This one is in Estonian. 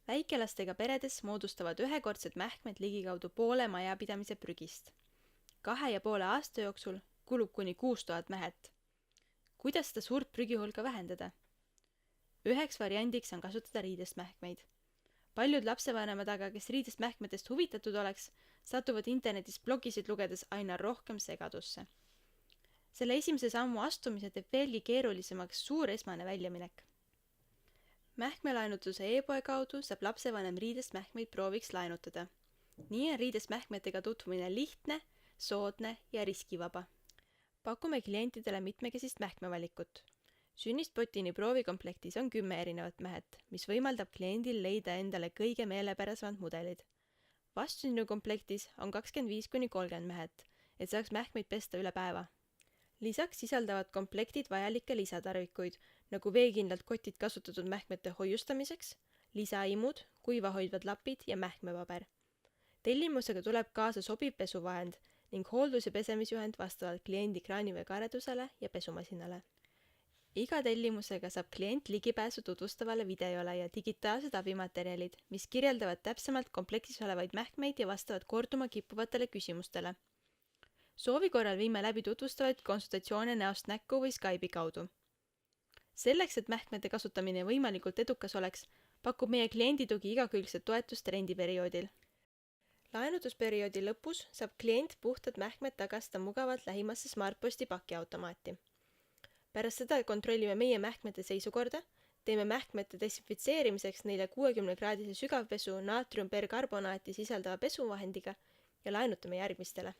Väikelastega peredes moodustavad ühekordsed mähkmed ligikaudu poole majapidamise prügist. 2,5 aasta jooksul kulub kuni 6000 mähet. Kuidas seda suurt prügihulka vähendada? Üheks variandiks on kasutada riidest mähkmeid. Paljud lapsevanemad aga, kes riidest mähkmetest huvitatud oleks, satuvad internetis blogisid lugedes aina rohkem segadusse. Selle esimese sammu astumise teeb veelgi keerulisemaks suur esmane väljaminek. Mähkmelaenutuse e-poe kaudu saab lapsevanem riidest mähkmeid prooviks laenutada. Nii on riidest mähkmetega tutvumine lihtne, soodne ja riskivaba. Pakume klientidele mitmekesist mähkmevalikut. Sünnistpotini proovikomplektis on 10 erinevat mähet, mis võimaldab kliendil leida endale kõige meelepärasemad mudelid. Vastsünnikomplektis on 25–30 mähet, et saaks mähkmeid pesta üle päeva. Lisaks sisaldavad komplektid vajalikke lisatarvikuid, nagu veekindlalt kotid kasutatud mähkmete hoiustamiseks, lisaimud, kuiva hoidvad lapid ja mähkmepaber. Tellimusega tuleb kaasa sobiv pesuvahend ning hooldus- ja pesemisjuhend vastavalt kliendi kraanivee karedusele ja pesumasinale. Iga tellimusega saab klient ligipääsu tutvustavale videole ja digitaalsed abimaterjalid, mis kirjeldavad täpsemalt komplektis olevaid mähkmeid ja vastavad korduma kippuvatele küsimustele. Soovi korral viime läbi tutvustavaid konsultatsioone näost näkku või Skype'i kaudu. Selleks, et mähkmete kasutamine võimalikult edukas oleks, pakub meie klienditugi igakülgset toetust rendiperioodil. Laenutusperioodi lõpus saab klient puhtad mähkmed tagastada mugavalt lähimasse Smartposti pakiautomaati. Pärast seda kontrollime meie mähkmete seisukorda, teeme mähkmete desinfitseerimiseks neile 60-kraadise sügavpesu naatriumperkarbonaati sisaldava pesuvahendiga ja laenutame järgmistele.